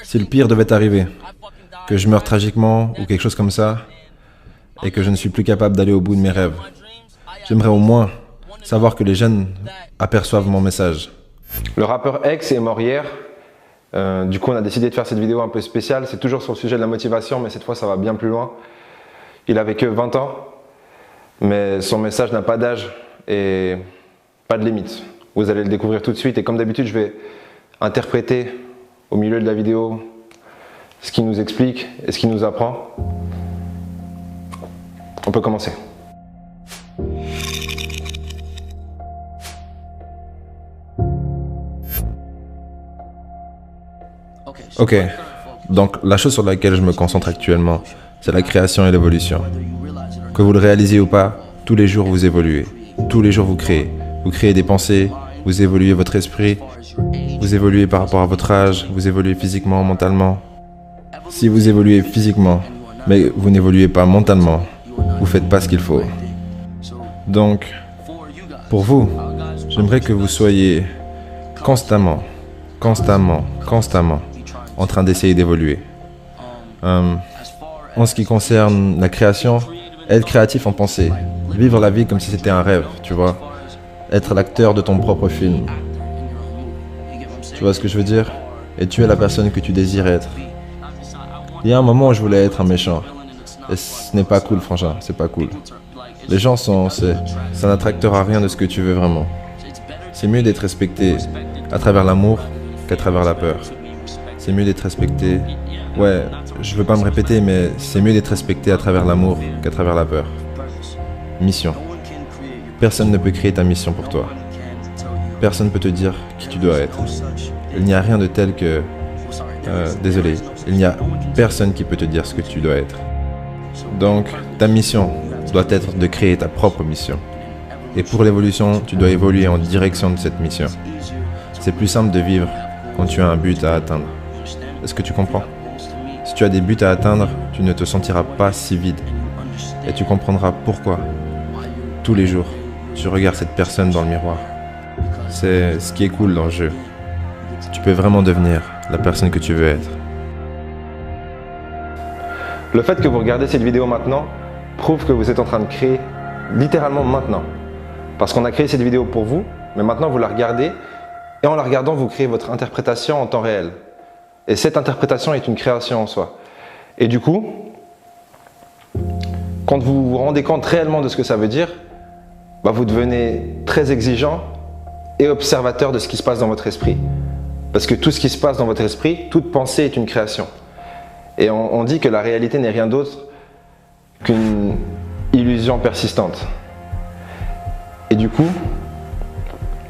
Si le pire devait arriver, que je meure tragiquement ou quelque chose comme ça, et que je ne suis plus capable d'aller au bout de mes rêves, j'aimerais au moins savoir que les jeunes aperçoivent mon message. Le rappeur X est mort hier. Du coup, on a décidé de faire cette vidéo un peu spéciale. C'est toujours sur le sujet de la motivation, mais cette fois, ça va bien plus loin. Il avait que 20 ans, mais son message n'a pas d'âge et pas de limite. Vous allez le découvrir tout de suite. Et comme d'habitude, je vais interpréter au milieu de la vidéo ce qu'il nous explique et ce qu'il nous apprend. On peut commencer. Ok, donc la chose sur laquelle je me concentre actuellement, c'est la création et l'évolution. Que vous le réalisiez ou pas, tous les jours vous évoluez. Tous les jours vous créez des pensées, vous évoluez votre esprit, vous évoluez par rapport à votre âge, vous évoluez physiquement, mentalement. Si vous évoluez physiquement, mais vous n'évoluez pas mentalement, vous faites pas ce qu'il faut. Donc, pour vous, j'aimerais que vous soyez constamment en train d'essayer d'évoluer. En ce qui concerne la création, être créatif en pensée, vivre la vie comme si c'était un rêve, tu vois. Être l'acteur de ton propre film. Tu vois ce que je veux dire? Et tu es la personne que tu désires être. Il y a un moment où je voulais être un méchant. Et ce n'est pas cool, franchement, c'est pas cool. Les gens ça n'attractera rien de ce que tu veux vraiment. C'est mieux d'être respecté à travers l'amour qu'à travers la peur. C'est mieux d'être respecté. Ouais, je veux pas me répéter, mais c'est mieux d'être respecté à travers l'amour qu'à travers la peur. Mission. Personne ne peut créer ta mission pour toi. Personne ne peut te dire qui tu dois être. Il n'y a rien de tel que... désolé, il n'y a personne qui peut te dire ce que tu dois être. Donc, ta mission doit être de créer ta propre mission. Et pour l'évolution, tu dois évoluer en direction de cette mission. C'est plus simple de vivre quand tu as un but à atteindre. Est-ce que tu comprends? Si tu as des buts à atteindre, tu ne te sentiras pas si vide. Et tu comprendras pourquoi. Tous les jours, tu regardes cette personne dans le miroir. C'est ce qui est cool dans le jeu. Tu peux vraiment devenir la personne que tu veux être. Le fait que vous regardez cette vidéo maintenant prouve que vous êtes en train de créer littéralement maintenant. Parce qu'on a créé cette vidéo pour vous, mais maintenant vous la regardez et en la regardant, vous créez votre interprétation en temps réel. Et cette interprétation est une création en soi. Et du coup, quand vous vous rendez compte réellement de ce que ça veut dire, vous devenez très exigeant et observateur de ce qui se passe dans votre esprit. Parce que tout ce qui se passe dans votre esprit, toute pensée est une création. Et on dit que la réalité n'est rien d'autre qu'une illusion persistante. Et du coup,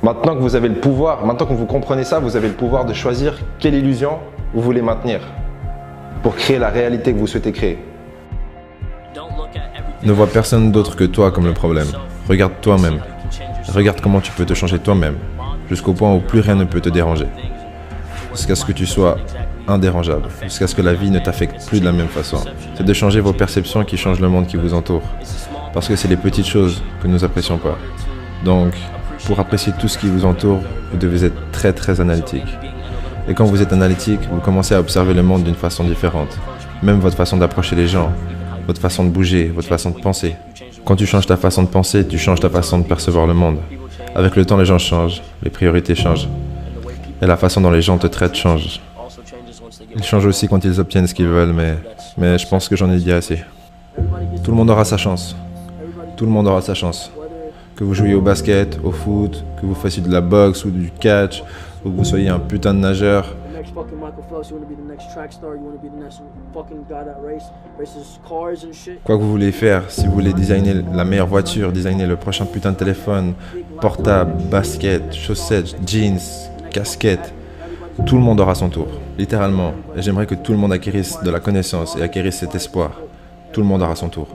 maintenant que vous avez le pouvoir, maintenant que vous comprenez ça, vous avez le pouvoir de choisir quelle illusion vous voulez maintenir pour créer la réalité que vous souhaitez créer. Ne vois personne d'autre que toi comme le problème. Regarde toi-même. Regarde comment tu peux te changer toi-même, jusqu'au point où plus rien ne peut te déranger. Jusqu'à ce que tu sois indérangeable, jusqu'à ce que la vie ne t'affecte plus de la même façon. C'est de changer vos perceptions qui changent le monde qui vous entoure. Parce que c'est les petites choses que nous n'apprécions pas. Donc, pour apprécier tout ce qui vous entoure, vous devez être très analytique. Et quand vous êtes analytique, vous commencez à observer le monde d'une façon différente. Même votre façon d'approcher les gens, votre façon de bouger, votre façon de penser. Quand tu changes ta façon de penser, tu changes ta façon de percevoir le monde. Avec le temps, les gens changent, les priorités changent. Et la façon dont les gens te traitent change. Ils changent aussi quand ils obtiennent ce qu'ils veulent, mais je pense que j'en ai dit assez. Tout le monde aura sa chance. Tout le monde aura sa chance. Que vous jouiez au basket, au foot, que vous fassiez de la boxe ou du catch, ou que vous soyez un putain de nageur. Quoi que vous voulez faire, si vous voulez designer la meilleure voiture, designer le prochain putain de téléphone, portable, basket, chaussettes, jeans, casquette, tout le monde aura son tour, littéralement. Et j'aimerais que tout le monde acquérisse de la connaissance et acquérisse cet espoir. Tout le monde aura son tour.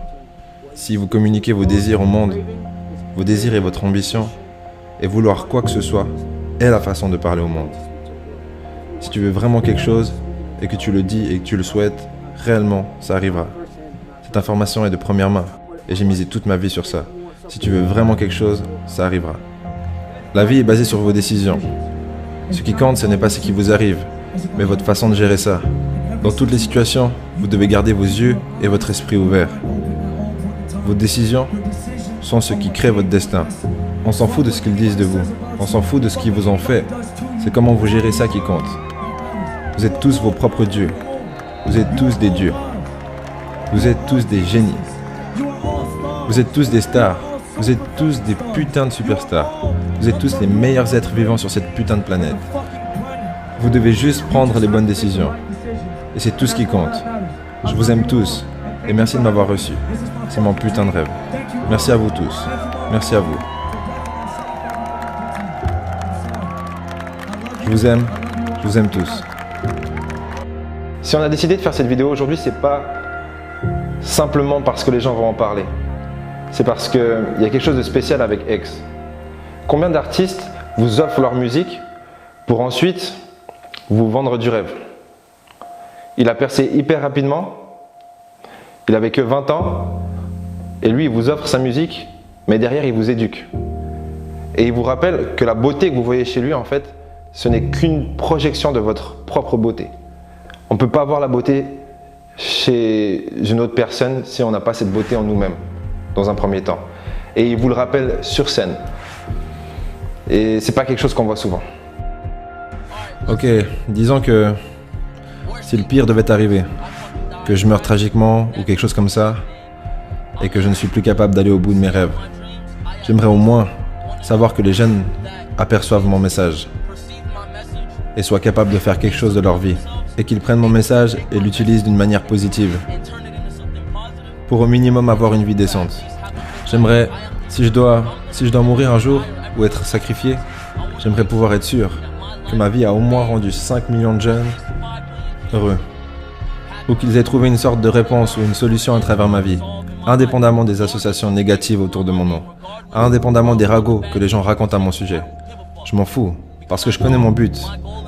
Si vous communiquez vos désirs au monde, vos désirs et votre ambition, et vouloir quoi que ce soit, est la façon de parler au monde. Si tu veux vraiment quelque chose, et que tu le dis et que tu le souhaites, réellement, ça arrivera. Cette information est de première main, et j'ai misé toute ma vie sur ça. Si tu veux vraiment quelque chose, ça arrivera. La vie est basée sur vos décisions. Ce qui compte, ce n'est pas ce qui vous arrive, mais votre façon de gérer ça. Dans toutes les situations, vous devez garder vos yeux et votre esprit ouverts. Vos décisions sont ce qui crée votre destin. On s'en fout de ce qu'ils disent de vous. On s'en fout de ce qu'ils vous ont fait. C'est comment vous gérez ça qui compte. Vous êtes tous vos propres dieux. Vous êtes tous des dieux. Vous êtes tous des génies. Vous êtes tous des stars. Vous êtes tous des putains de superstars. Vous êtes tous les meilleurs êtres vivants sur cette putain de planète. Vous devez juste prendre les bonnes décisions. Et c'est tout ce qui compte. Je vous aime tous. Et merci de m'avoir reçu. C'est mon putain de rêve. Merci à vous tous. Merci à vous. Je vous aime tous. Si on a décidé de faire cette vidéo aujourd'hui, c'est pas simplement parce que les gens vont en parler. C'est parce qu'il y a quelque chose de spécial avec X. Combien d'artistes vous offrent leur musique pour ensuite vous vendre du rêve? Il a percé hyper rapidement, il avait que 20 ans, et lui il vous offre sa musique, mais derrière il vous éduque. Et il vous rappelle que la beauté que vous voyez chez lui, en fait, ce n'est qu'une projection de votre propre beauté. On ne peut pas avoir la beauté chez une autre personne si on n'a pas cette beauté en nous-mêmes, dans un premier temps. Et il vous le rappelle sur scène. Et c'est pas quelque chose qu'on voit souvent. Ok, disons que si le pire devait arriver, que je meure tragiquement ou quelque chose comme ça, et que je ne suis plus capable d'aller au bout de mes rêves, j'aimerais au moins savoir que les jeunes aperçoivent mon message et soient capables de faire quelque chose de leur vie, et qu'ils prennent mon message et l'utilisent d'une manière positive, pour au minimum avoir une vie décente. J'aimerais, si je dois mourir un jour ou être sacrifié, j'aimerais pouvoir être sûr que ma vie a au moins rendu 5 millions de jeunes heureux, ou qu'ils aient trouvé une sorte de réponse ou une solution à travers ma vie, indépendamment des associations négatives autour de mon nom, indépendamment des ragots que les gens racontent à mon sujet. Je m'en fous, parce que je connais mon but,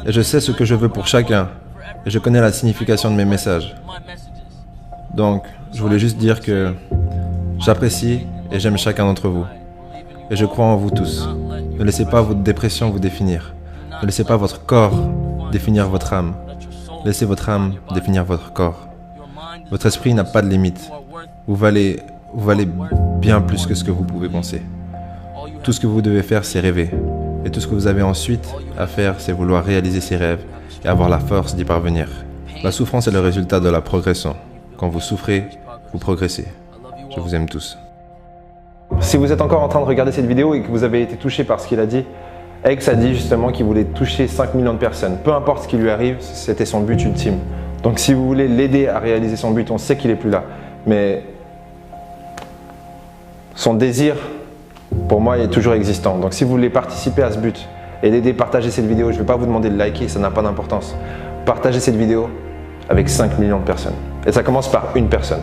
et je sais ce que je veux pour chacun, et je connais la signification de mes messages. Donc, je voulais juste dire que j'apprécie et j'aime chacun d'entre vous, et je crois en vous tous. Ne laissez pas votre dépression vous définir, ne laissez pas votre corps définir votre âme, laissez votre âme définir votre corps. Votre esprit n'a pas de limite, vous valez bien plus que ce que vous pouvez penser. Tout ce que vous devez faire, c'est rêver. Et tout ce que vous avez ensuite à faire, c'est vouloir réaliser ses rêves et avoir la force d'y parvenir. La souffrance est le résultat de la progression. Quand vous souffrez, vous progressez. Je vous aime tous. Si vous êtes encore en train de regarder cette vidéo et que vous avez été touché par ce qu'il a dit, X a dit justement qu'il voulait toucher 5 millions de personnes. Peu importe ce qui lui arrive, c'était son but ultime. Donc si vous voulez l'aider à réaliser son but, on sait qu'il n'est plus là. Mais son désir, pour moi, est toujours existant. Donc si vous voulez participer à ce but et l'aider, partagez cette vidéo. Je ne vais pas vous demander de liker, ça n'a pas d'importance. Partagez cette vidéo avec 5 millions de personnes. Et ça commence par une personne.